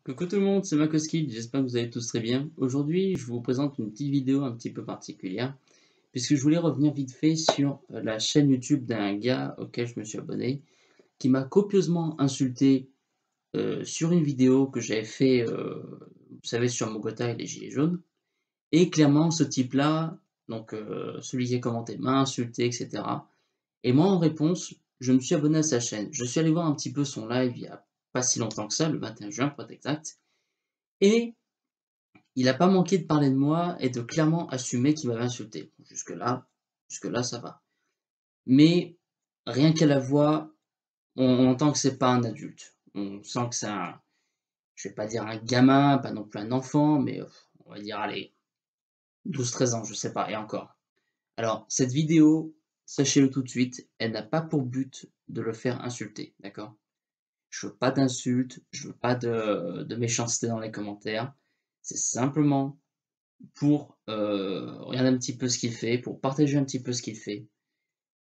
Coucou tout le monde, c'est Makoski, j'espère que vous allez tous très bien. Aujourd'hui, je vous présente une petite vidéo un petit peu particulière, puisque je voulais revenir vite fait sur la chaîne YouTube d'un gars auquel je me suis abonné, qui m'a copieusement insulté sur une vidéo que j'avais fait, vous savez, sur Mogota et les Gilets jaunes. Et clairement, ce type-là, donc celui qui a commenté, m'a insulté, etc. Et moi, en réponse, je me suis abonné à sa chaîne. Je suis allé voir un petit peu son live il y a pas si longtemps que ça, le 21 juin pour être exact. Et il n'a pas manqué de parler de moi et de clairement assumer qu'il m'avait insulté. Jusque-là, ça va. Mais rien qu'à la voix, on entend que c'est pas un adulte. On sent que c'est un, je vais pas dire un gamin, pas non plus un enfant, mais on va dire, allez, 12-13 ans, je sais pas, et encore. Alors, cette vidéo, sachez-le tout de suite, elle n'a pas pour but de le faire insulter, d'accord? Je veux pas d'insultes, je veux pas de méchanceté dans les commentaires. C'est simplement pour regarder un petit peu ce qu'il fait, pour partager un petit peu ce qu'il fait.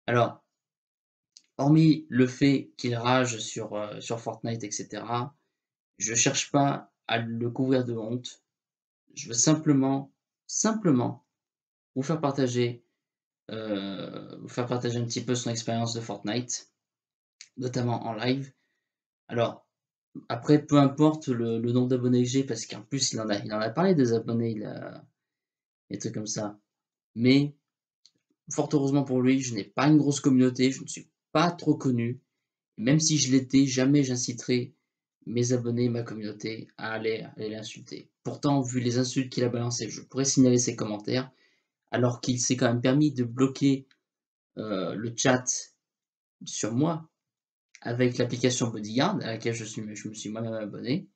Alors, hormis le fait qu'il rage sur Fortnite, etc., je cherche pas à le couvrir de honte. Je veux simplement vous faire partager, un petit peu son expérience de Fortnite, notamment en live. Alors, après, peu importe le nombre d'abonnés que j'ai, parce qu'en plus, il en a parlé des abonnés, des trucs comme ça. Mais fort heureusement pour lui, je n'ai pas une grosse communauté, je ne suis pas trop connu. Même si je l'étais, jamais j'inciterai mes abonnés, ma communauté à aller l'insulter. Pourtant, vu les insultes qu'il a balancées, je pourrais signaler ses commentaires, alors qu'il s'est quand même permis de bloquer le chat sur moi avec l'application Bodyguard, à laquelle je me suis moi-même abonné.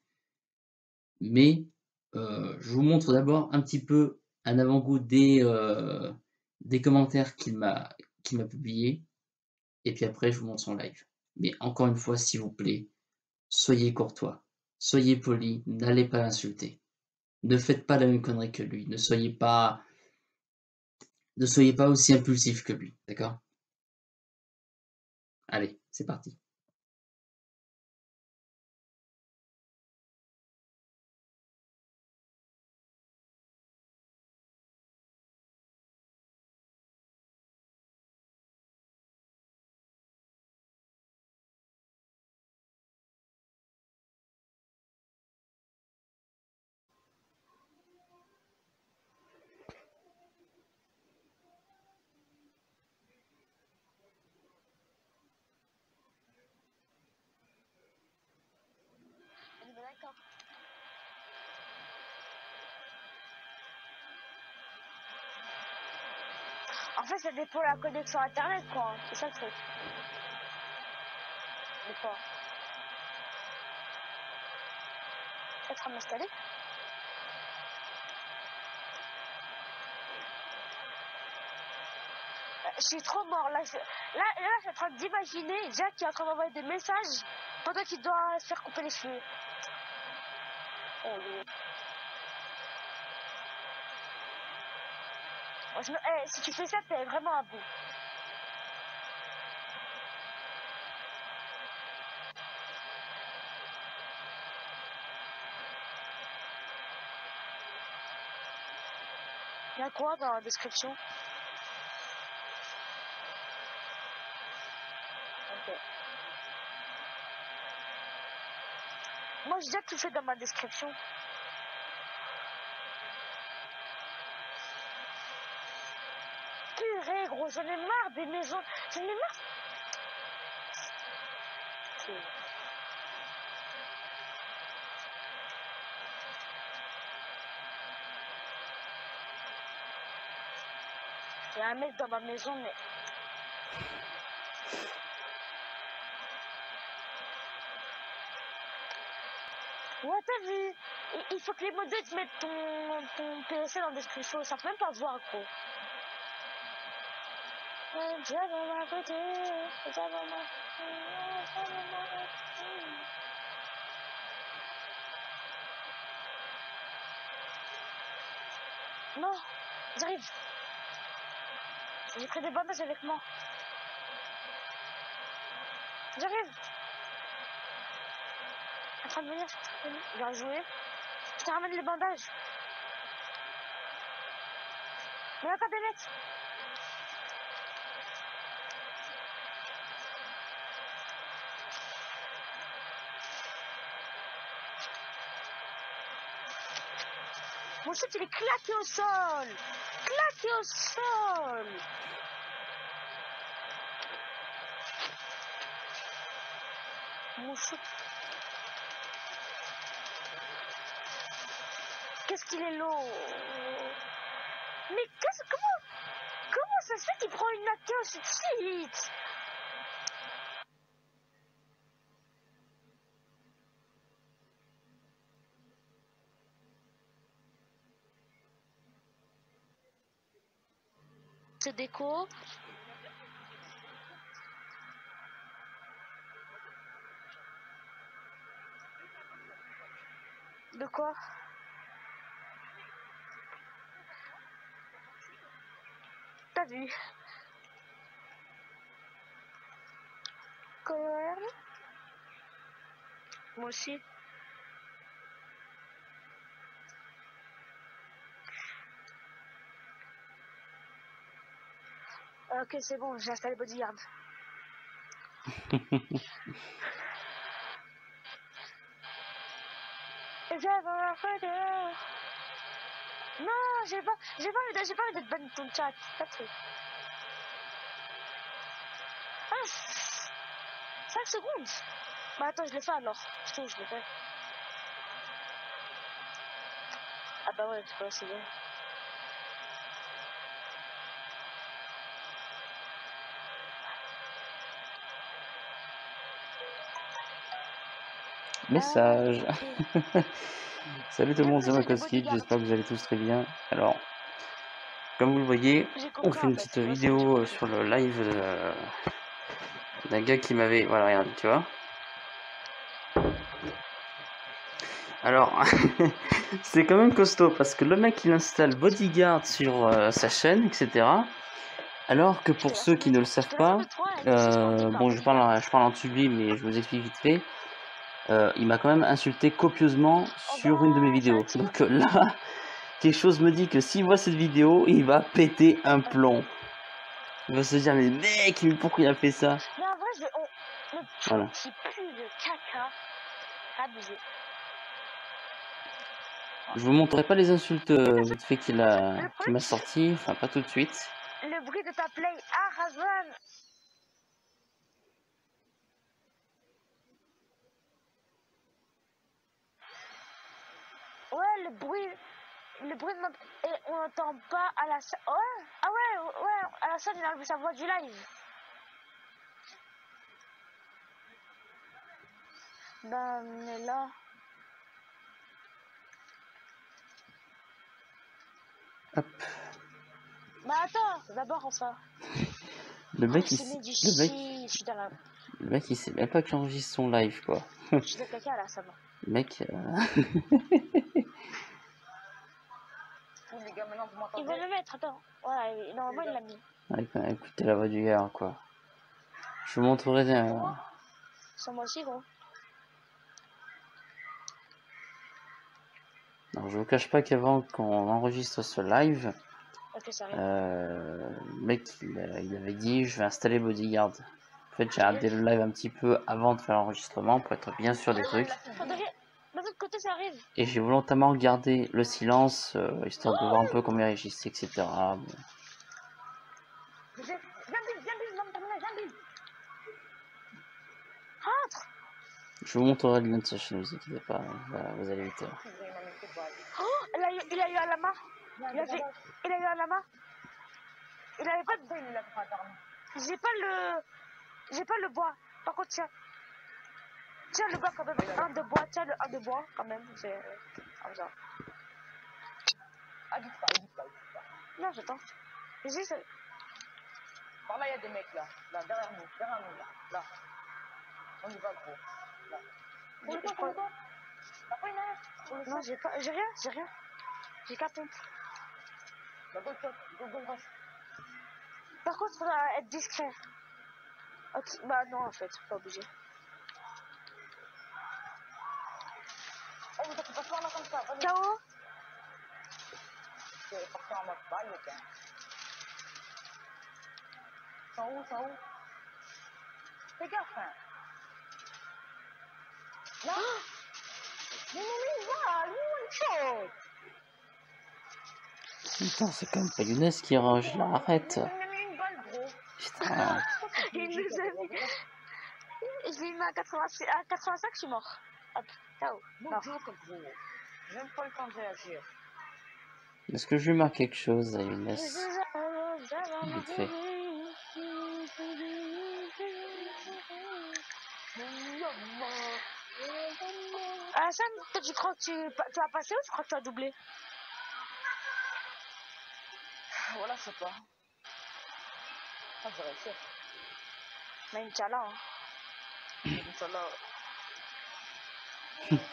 Mais je vous montre d'abord un petit peu un avant-goût des commentaires qu'il m'a publiés. Et puis après, je vous montre son live. Mais encore une fois, s'il vous plaît, soyez courtois, soyez poli, n'allez pas l'insulter. Ne faites pas la même connerie que lui. Ne soyez pas aussi impulsif que lui, d'accord? Allez, c'est parti. En fait, ça dépend de la connexion internet, quoi. C'est ça le truc. Des fois. Peut-être à m'installer. Je suis trop mort. Là, je suis en train d'imaginer Jack qui est en train d'envoyer des messages pendant qu'il doit se faire couper les cheveux. Oh, oui. Si tu fais ça, t'es vraiment à bout. Il y a quoi dans la description? Ok. Moi, j'ai déjà tout fait dans ma description. Purée, gros, j'en ai marre des maisons. J'en ai marre. Ok. Il y a un mec dans ma maison, mais... Ouais, t'as vu? Il faut que les modèles mettent ton PSN en description. Ça peut même pas voir, gros. Non, j'arrive. J'ai pris des bandages avec moi. J'arrive. en train de venir. Bien joué. Je te ramène les bandages. Mais encore des mecs. Mon shoot il est claqué au sol. Claqué au sol. Mon shoot. Qu'est-ce qu'il est lourd. Mais comment ça se fait qu'il prend une AK aussi de suite? C'est déco. De quoi? T'as vu? Colère. Moi aussi. Ok, c'est bon, j'ai installé Bodyguard. Non, j'ai pas envie d'être ban de ton chat. Pas trop. 5 secondes. Bah attends, je l'ai fait alors. Je l'ai fait. Ah bah ouais, c'est bon. Message. Salut tout le monde, c'est Makoski, j'espère que vous allez tous très bien. Alors, comme vous le voyez, on fait une petite vidéo sur le live d'un gars qui m'avait... Voilà, regarde, tu vois. Alors, c'est quand même costaud parce que le mec il installe Bodyguard sur sa chaîne, etc. Alors que pour ceux qui ne le savent pas, bon, je parle en dessous de lui, mais je vous explique vite fait. Il m'a quand même insulté copieusement sur une de mes vidéos. Donc là, quelque chose me dit que s'il voit cette vidéo, il va péter un plomb. Il va se dire, mais mec, pourquoi il a fait ça? Mais en vrai, voilà. Qui pue de caca. Abusé. Je vous montrerai pas les insultes vite fait qu'il m'a sorti, enfin pas tout de suite. Le bruit de ta play, ah Razvan. Ouais, le bruit de ma... Et on n'entend pas à la salle. Ouais, ah ouais, à la salle, il a enlevé sa voix du live. Ben, mais là... Hop. Bah attends, d'abord on ça. Le mec, il sait même pas qu'il enregistre son live, quoi. Je suis de caca là, ça va. Le mec... Les gars, maintenant vous m'entendez. Il va le mettre, attends. Ouais, normalement il l'a mis. Ouais, écoutez la voix du gars, quoi. Je vous montrerai... C'est moi aussi, gros. Alors, je vous cache pas qu'avant qu'on enregistre ce live, okay, le mec il avait dit je vais installer Bodyguard. En fait j'ai regardé le live un petit peu avant de faire l'enregistrement pour être bien sûr des trucs. De l'autre côté ça arrive. Et j'ai volontairement gardé le silence histoire de voir un peu comment il réagissait, etc. Bon. Je vous montrerai le lien de sa chaîne, ne vous inquiétez pas, vous allez vite. Oh, il a eu un lama. Il a eu un lama. Il avait pas de... J'ai pas le bois. Par contre, tiens le bois quand même. Un de bois, tiens le un de bois quand même. C'est comme ça. Ah, dites pas. Non, j'attends. Par là, il y a des mecs là. Là, derrière nous, là. On y va, gros. Là. Non, j'ai rien. J'ai 4 pompes. Par contre, il faudra être discret. Ok, bah non, en fait, pas obligé. KO. C'est porté en mode balle, le gars. Sont où? Fais gaffe, hein. Là. Mais il va, lui, one shot. Putain, c'est quand même pas Younes qui range là, arrête. Une balle, gros. Putain. Il nous a mis. Je l'ai mis à 85, je suis mort. Hop, KO. Bon joke, gros. J'aime pas le temps de réagir. Est-ce que je lui marque quelque chose à Younes? Vite fait. Sam, toi, tu crois que tu as passé ou tu crois que tu as doublé? Voilà, je sais pas. Ça, je réussis. Mais Inch'Allah, hein. Inch'Allah.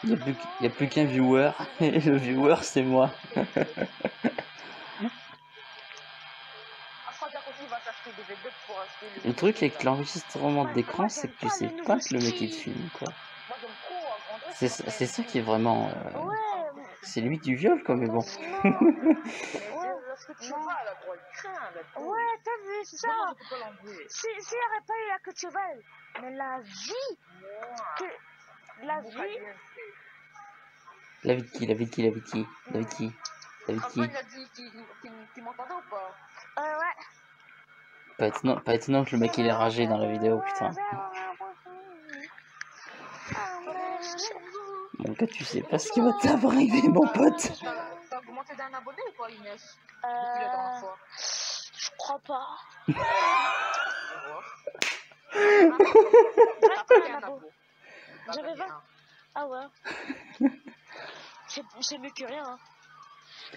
Il n'y a plus qu'un viewer, et le viewer c'est moi. Le truc avec l'enregistrement d'écran, c'est que tu sais pas que le mec il te filme, quoi. C'est ça qui est vraiment... C'est limite du viol, quoi, mais bon. Ouais, t'as vu, c'est ça. S'il n'y aurait pas eu la culturelle, mais la vie, la vie... La vie de qui? Il a dit qu'il m'entendait ou pas? Ouais. Pas étonnant que le mec il est ragé dans la vidéo, putain. Mon gars, tu sais pas ce qui va t'arriver, mon pote. T'as augmenté d'un abonné ou pas, Inès? Depuis la dernière fois? Je crois pas. J'avais 20. Ah ouais. C'est mieux que rien. Hein.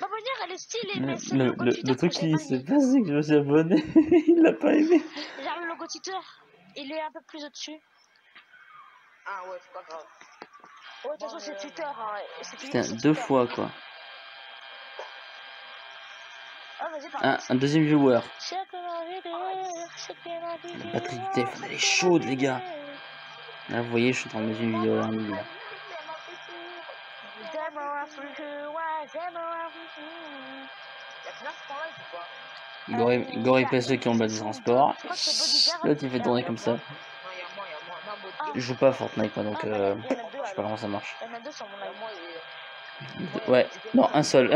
Ma manière, elle est stylée, mais c'est le logo Twitter. Le truc qui s'est passé, que je me suis abonné, il l'a pas aimé. Regarde le logo Twitter, il est un peu plus au-dessus. Ah ouais, c'est pas grave. Ouais, de toute façon, c'est Twitter. Hein. Putain, deux fois quoi. Ah, vas-y, un deuxième viewer. La batterie du téléphone, elle est chaude, les gars. Là, vous voyez, je suis en train de mettre une vidéo en ligne. Goré pèse ceux qui ont le bas du transport. L'autre il fait tourner comme ça. Je joue pas à Fortnite moi donc je sais pas comment ça marche. Ouais, non, un seul.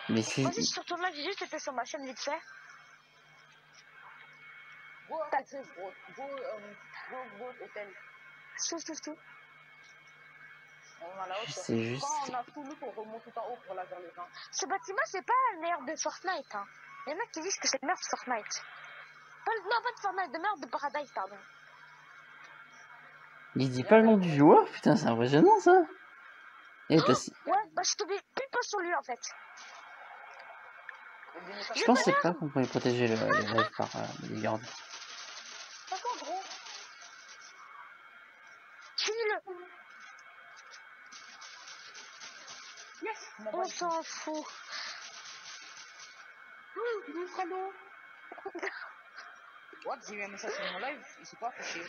Mais si. Vas-y, sur ton live, j'ai juste été sur ma chaîne vite fait. Tout. C'est juste. Ce bâtiment, c'est pas le meilleur de Fortnite. Hein. Il y en a qui disent que c'est le meilleur de Fortnite. Non, pas de Fortnite, de meilleur de Paradise, pardon. Il dit pas le nom du joueur? Putain, c'est impressionnant ça. Et ouais, bah je suis tombé plus pas sur lui en fait. Je pense que c'est pas qu'on pouvait protéger les lives par les gardes. Finis-le. Yes, on s'en fout. Il est frérot. What? J'ai eu un message sur mon live, il s'est pas affiché.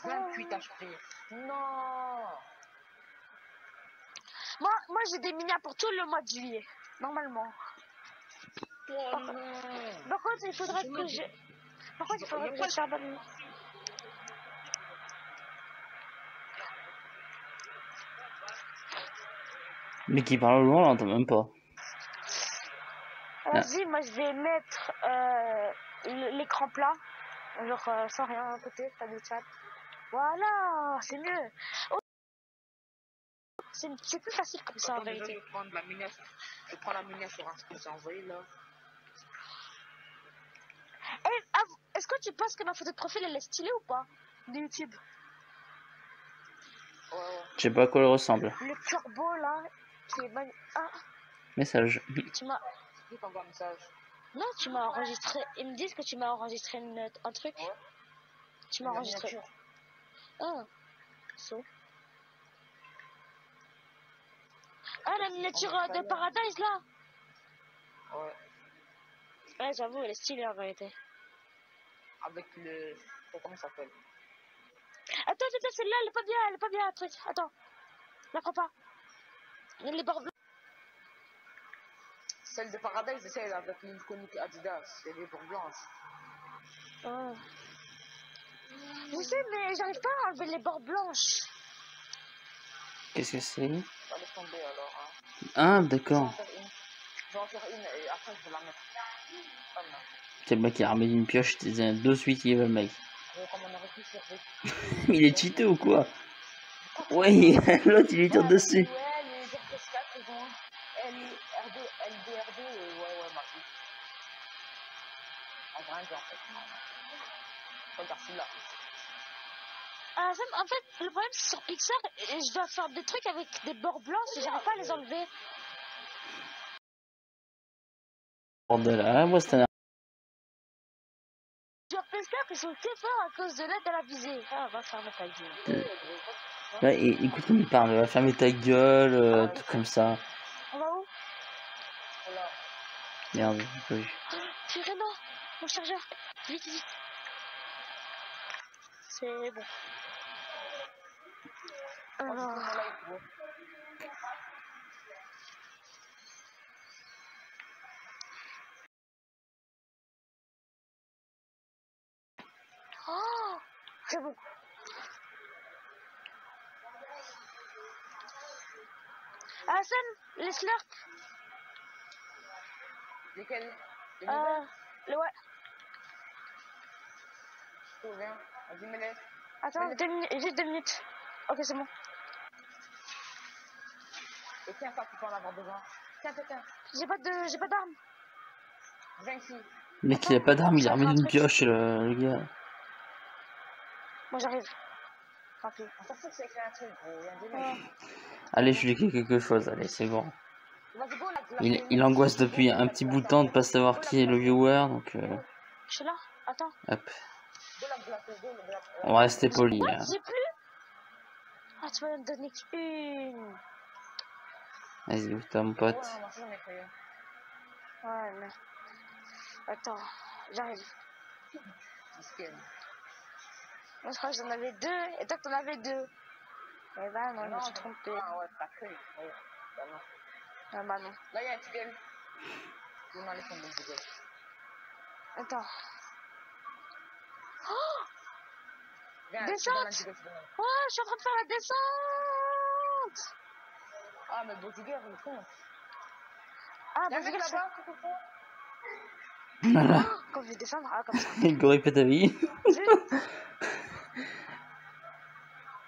28 HP. Non. Moi j'ai des minias pour tout le mois de juillet, normalement. Par contre, il faudrait que je... Par contre, il faudrait que je charbonne. Mais qui parle au loin, on l'entend même pas. Vas-y, moi je vais mettre l'écran plat. Genre sans rien à côté, pas de chat. Voilà, c'est mieux. Oh. C'est plus facile comme ça en vérité. Je prends la miniature sur un ce que j'ai envoyé là. Est-ce que tu penses que ma photo de profil elle est stylée ou pas? De YouTube. Je sais pas à quoi elle ressemble. Le turbo là, qui est magnifique. Ah. Message. Tu m'as... Non, tu m'as enregistré. Ils me disent que tu m'as enregistré un truc. Ouais. Tu m'as enregistré. Ah. So. Ah, la miniature de Paradise là. Ouais. Ouais, j'avoue, elle est stylée en vérité. avec le... Comment ça s'appelle? Attends, celle-là, elle est pas bien, un truc. Attends, la prends pas. Il y a les bords blancs. Celle de Paradise, c'est celle avec l'iconique Adidas, c'est les bords blanches. Oh. Je sais, mais j'arrive pas à enlever les bords blanches. Qu'est-ce que c'est? Ça laisse tomber alors. Hein. Ah, d'accord. Je vais en faire une et après je vais la mettre. Oh non. C'est le mec qui a ramené une pioche, c'était un 2-8 qui veut le mec. Comme on aurait pu faire avec... Il est cheaté ou quoi? Ouais, l'autre il lui tire dessus. Ouais, les RP4, ils ont LDRD, ouais, merci. En vrai, en fait. Regarde celui-là. Ah, en fait, le problème c'est sur Pixar, je dois faire des trucs avec des bords blancs et j'arrive pas à les enlever. Bordel, ah, moi c'était un... Sur Pixar, ils sont très forts à cause de l'aide à la visée. Ah, va fermer ta gueule. Ouais, écoute comme il parle, va fermer ta gueule, tout comme ça. On va où? Voilà. Merde, j'ai pas vu. Purée, non, mon chargeur. Vite. C'est bon. Alors... Oh, c'est bon. Hassan, les slurps. Lesquels? Ouais. Tout bien. Vas-y, mets-les. Attends, 2 minutes, juste 2 minutes. Ok, c'est bon. Et tiens, ça, tu peux en avoir besoin. Tiens. J'ai pas d'arme. Viens ici. Le mec il a pas d'arme, il a remis une pioche, le gars. Moi j'arrive. Rapide. On s'en fout que c'est écrit un truc, gros. Viens, Allez, je lui ai écrit quelque chose, allez, c'est bon. vas-y, go, là. Il angoisse depuis un petit bout de temps de pas savoir qui est le viewer, donc Je suis là, attends. hop. On va rester poli. Hein. J'ai plus. Ah, tu vas me donner qu'une. Vas-y, où t'as mon pote? Ouais, mais... Attends, j'arrive. Moi, je crois que j'en avais 2, et toi, t'en avais 2. Eh ben non, je me suis trompé. Ah ouais, t'as cru. Ouais, bah non. Ah bah non. Là, il y a un petit gueule. Je vais m'en aller prendre le gueule. Attends. Oh, viens, descente. Ouais, je suis en train de faire la descente. Ah, mais Boutiger, il est con. Ah, Boutiger, là-bas. Voilà. Quand je vais descendre, ah, comme ça. Go répète ta vie.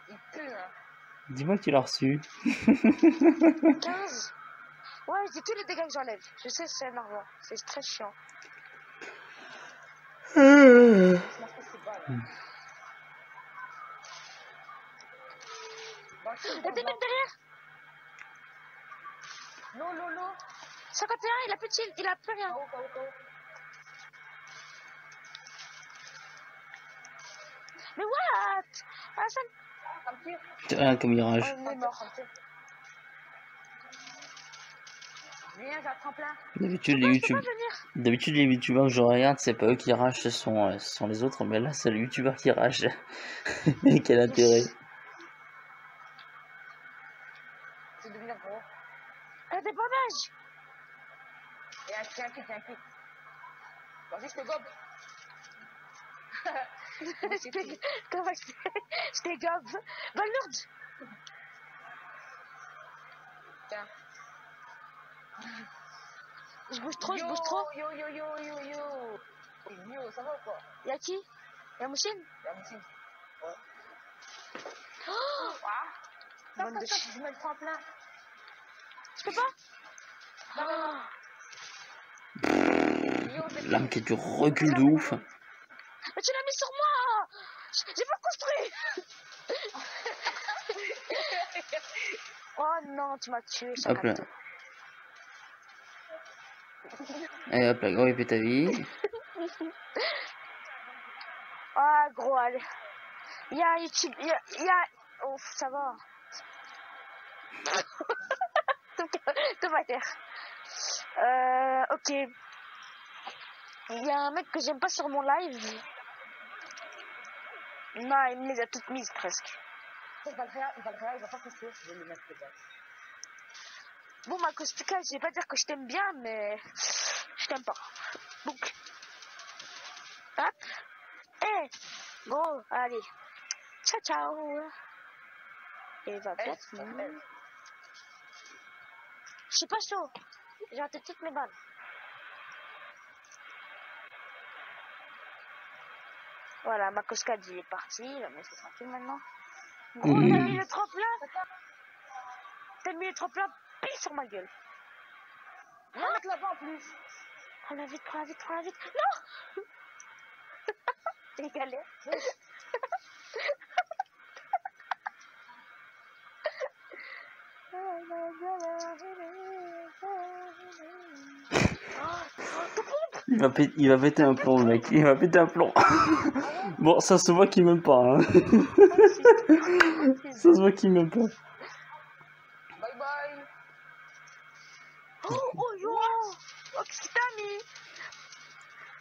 Il pue, hein. Dis-moi que tu l'as reçu. 15. Ouais, c'est tous les dégâts que j'enlève. Je sais, c'est énorme. C'est très chiant. Je m'en fous, c'est pas, là. Il y a des mecs derrière. Non. 51, il a plus de shield, il a plus rien. Mais what? Ah, ça... C'est rien comme mirage. On est mort. Viens, j'ai un tremplin. D'habitude les youtubeurs que je regarde, c'est pas eux qui ragent, ce sont les autres, mais là c'est le youtubeur qui rage. Quel intérêt. C'est devenir gros. Ah, des bandages. Et un kit. Vas-y, je te gobe. Je t'ai gobe. Bah, lourde. Tiens. Je bouge trop. Yo, ça va ou quoi? Y'a qui? Y'a Mouchine? Ouais. Oh, Bonne de chien. Je mets le tremplin. Je peux pas? Non. L'arme qui a du recul de ouf. Mais tu l'as mis sur moi. J'ai pas construit. Oh non, tu m'as tué. Hop là. Et hop là, gros épée ta vie. Ah, gros, allez. Il y a YouTube. Il y a... Oh, ça va. Tombe à terre. Ok. Il y a un mec que j'aime pas sur mon live. Non, il me les a toutes mises presque. Il va pas construire, je vais le mettre dedans. Bon, ma Cospica, je vais pas dire que je t'aime bien, mais je t'aime pas. Donc, hop. Eh, bon, allez. Ciao, ciao. Et va peut-être. Je suis pas chaud. J'ai raté toutes mes balles. Voilà, ma cascade, il est parti. Il va me laisser tranquille maintenant. Gros, t'as mis le tremplin. T'as mis le tremplin pile sur ma gueule. On va mettre là-bas en plus. Prends-la vite, prends-la vite, prends-la vite. Non. J'ai galère. Il va péter un plomb, le mec. Il va péter un plomb. Bon, ça se voit qu'il m'aime pas. Hein. Ça se voit qu'il m'aime pas. Bye bye. Oh yo. Oh, qu'est-ce que t'as mis?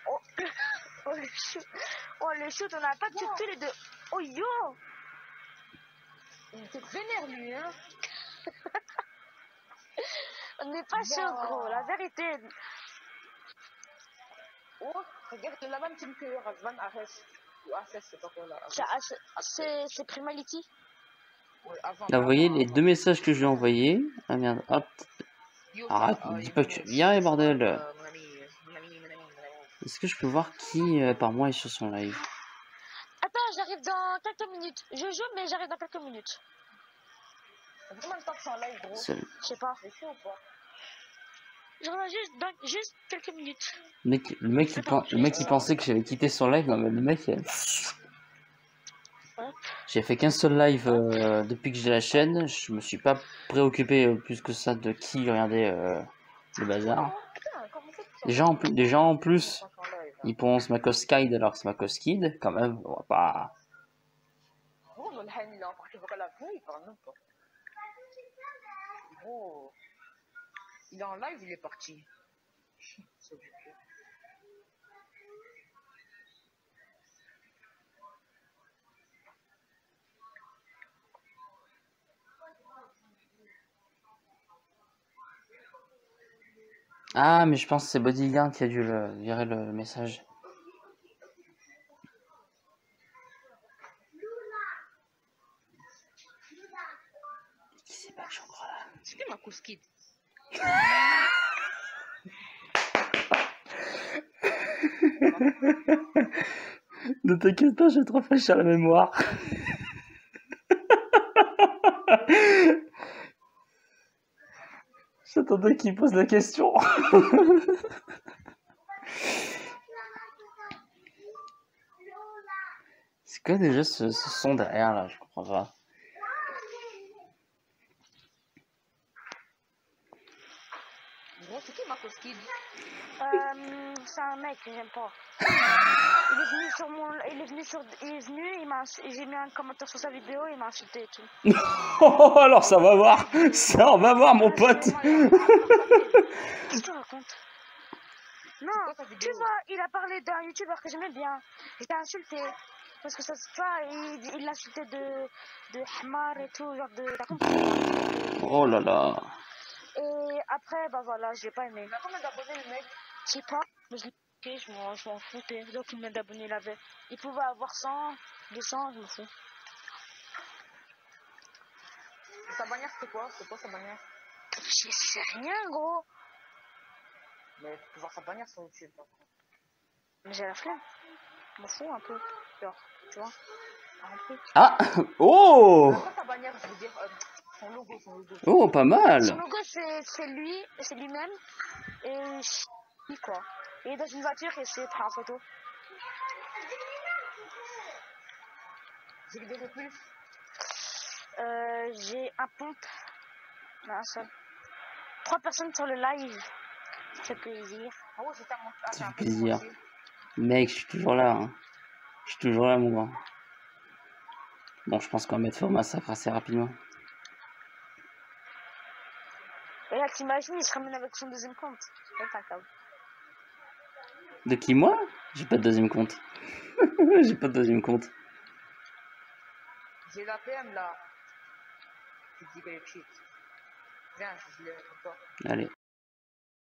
Oh le shoot. Oh le shoot, on a pas tué tous les deux. Oh yo. Il était vénère lui, hein. On n'est pas chaud, gros, la vérité. Oh, regarde la même team que Razvan Ares. Ou Ares, c'est pas quoi là. C'est Primality. Ouais, avant, Là, vous voyez les avant. deux messages que je lui ai envoyés. Ah merde, hop. Arrête, me dis pas que tu viens, bordel. Mon ami. Est-ce que je peux voir qui par moi est sur son live? Attends, j'arrive dans quelques minutes. Je joue, mais j'arrive dans quelques minutes. Combien de temps que c'est en live, gros? Seul. Je sais pas. C'est chaud ou pas? Je reviens juste dans juste quelques minutes. Le mec il pensait que j'avais quitté son live. Non, mais le mec. J'ai fait qu'un seul live depuis que j'ai la chaîne. Je me suis pas préoccupé plus que ça de qui regardait le bazar. Les gens en plus, ils pensent ma Kid alors que c'est ma Kid. Quand même, on va pas. Gros, le Hein, il a encore quelqu'un à la pluie, il parle même pas. Gros, il est en live, il est parti. C'est occupé. Ah, mais je pense que c'est Bodyguard qui a dû virer le message. Qui c'est pas que encore là? C'est qui ma Kid? Ne t'inquiète pas, j'ai trop fraîche à la mémoire. J'attendais qu'il pose la question. C'est quoi déjà ce son derrière là? Je comprends pas. Gros, c'est qui ma Kid? C'est un mec que j'aime pas. J'ai mis un commentaire sur sa vidéo, il m'a insulté et tout. Oh, alors ça va voir. Ça, on va voir, mon pote. Qu'est-ce que tu racontes? Non, tu vois, il a parlé d'un youtubeur que j'aimais bien. J'étais insulté. Parce que ça, tu vois, il l'insultait de Hamar et tout, genre de. T'as compris? Oh là là. Et après, bah voilà, je l'ai pas aimé. Il a combien d'abonnés, le mec? Je sais pas, mais je m'en foutais. Donc combien d'abonnés il avait? Il pouvait avoir 100, 200, je m'en fous. Sa bannière, c'était quoi? C'est quoi sa bannière? Je sais rien, gros. Mais tu peux voir sa bannière sur YouTube. Mais j'ai la flemme. Je m'en fous un peu. Genre, tu vois. Un peu. Ah. Oh. C'est quoi sa bannière, je veux dire? Son logo. Oh, pas mal. Son logo, c'est lui-même. Et quoi. Il est dans une voiture et c'est prend en photo. J'ai des plus. J'ai un pompe. Non, un seul. 3 personnes sur le live. Ça fait plaisir. Ah ouais, c'est Ça fait plaisir. Mec, je suis toujours là. Hein. Je suis toujours là, mon grand. Bon, je pense qu'on va mettre fin au massacre assez rapidement. Et là, t'imagines, il se ramène avec son deuxième compte. C'est un câble. De qui, moi? J'ai pas de deuxième compte. J'ai pas de deuxième compte. J'ai la PM là. Tu dis que le cheat. Viens, je l'ai pour toi. Allez.